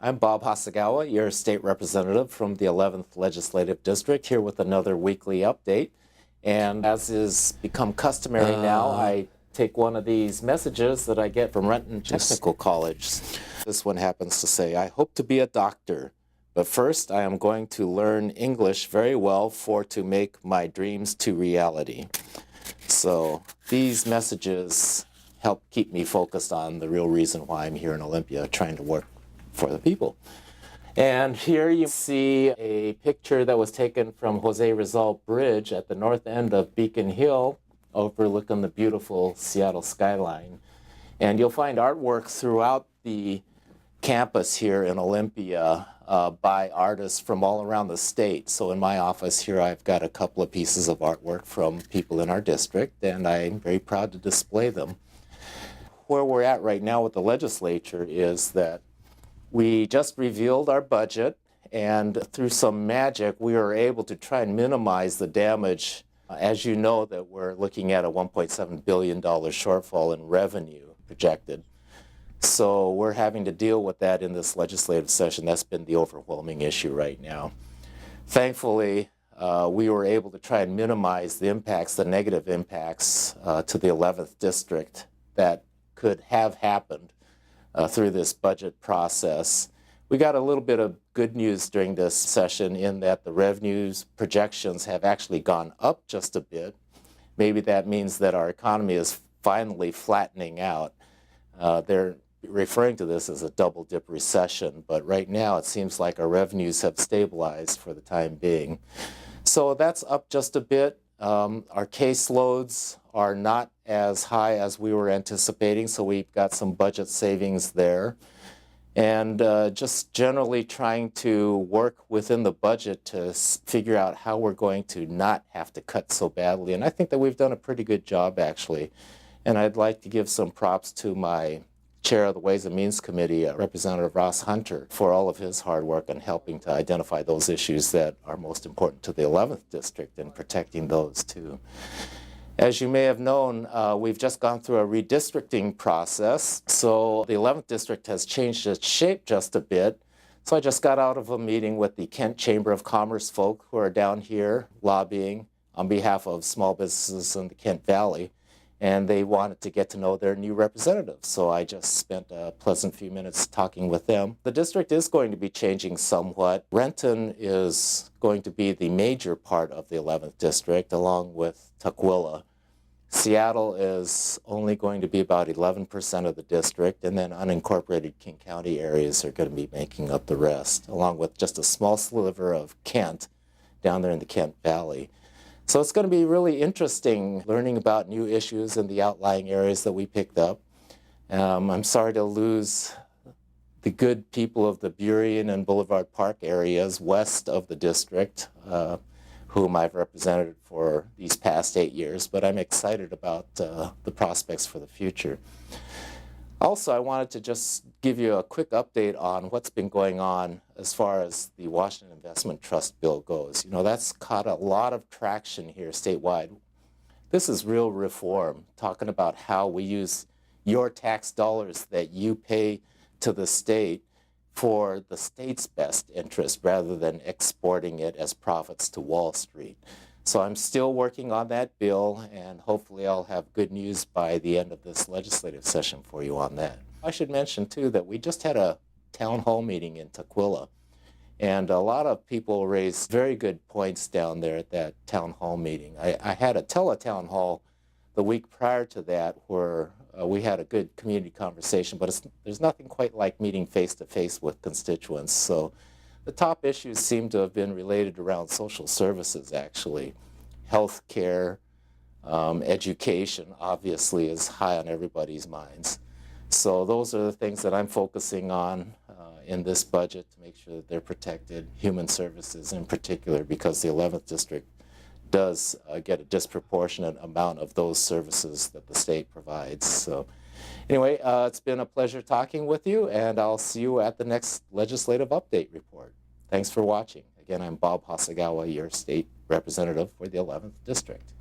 I'm Bob Hasegawa, your state representative from the 11th Legislative District, here with another weekly update. And as is become customary now, I take one of these messages that I get from Renton Technical College. This one happens to say, I hope to be a doctor, but first I am going to learn English very well for to make my dreams to reality. So these messages help keep me focused on the real reason why I'm here in Olympia, trying to work for the people. And here you see a picture that was taken from Jose Rizal Bridge at the north end of Beacon Hill, overlooking the beautiful Seattle skyline. And you'll find artwork throughout the campus here in Olympia by artists from all around the state. So in my office here, I've got a couple of pieces of artwork from people in our district, and I'm very proud to display them. Where we're at right now with the legislature is that we just revealed our budget, and through some magic, we were able to try and minimize the damage. As you know, that we're looking at a $1.7 billion shortfall in revenue projected. So we're having to deal with that in this legislative session. That's been the overwhelming issue right now. Thankfully, we were able to try and minimize the impacts, the negative impacts to the 11th district that could have happened through this budget process. We got a little bit of good news during this session in that the revenues projections have actually gone up just a bit. Maybe that means that our economy is finally flattening out. They're referring to this as a double dip recession, but right now it seems like our revenues have stabilized for the time being. So that's up just a bit. Our caseloads are not as high as we were anticipating, so we've got some budget savings there. And just generally trying to work within the budget to figure out how we're going to not have to cut so badly. And I think that we've done a pretty good job, actually. And I'd like to give some props to my chair of the Ways and Means Committee, Representative Ross Hunter, for all of his hard work in helping to identify those issues that are most important to the 11th district and protecting those too. As you may have known, we've just gone through a redistricting process. So the 11th district has changed its shape just a bit. So I just got out of a meeting with the Kent Chamber of Commerce folk who are down here lobbying on behalf of small businesses in the Kent Valley. And they wanted to get to know their new representatives. So I just spent a pleasant few minutes talking with them. The district is going to be changing somewhat. Renton is going to be the major part of the 11th district, along with Tukwila. Seattle is only going to be about 11% of the district, and then unincorporated King County areas are going to be making up the rest, along with just a small sliver of Kent down there in the Kent Valley. So it's going to be really interesting learning about new issues in the outlying areas that we picked up. I'm sorry to lose the good people of the Burien and Boulevard Park areas west of the district, whom I've represented for these past 8 years, but I'm excited about the prospects for the future. Also, I wanted to just give you a quick update on what's been going on as far as the Washington Investment Trust bill goes. You know, that's caught a lot of traction here statewide. This is real reform, talking about how we use your tax dollars that you pay to the state for the state's best interest rather than exporting it as profits to Wall Street. So I'm still working on that bill, and hopefully I'll have good news by the end of this legislative session for you on that. I should mention, too, that we just had a town hall meeting in Tukwila, and a lot of people raised very good points down there at that town hall meeting. I had a teletown hall the week prior to that where we had a good community conversation, but there's nothing quite like meeting face-to-face with constituents. So the top issues seem to have been related around social services, actually. Health care, education, obviously, is high on everybody's minds. So those are the things that I'm focusing on in this budget to make sure that they're protected. Human services in particular, because the 11th district does get a disproportionate amount of those services that the state provides. So anyway, it's been a pleasure talking with you, and I'll see you at the next legislative update report. Thanks for watching. Again, I'm Bob Hasegawa, your state representative for the 11th district.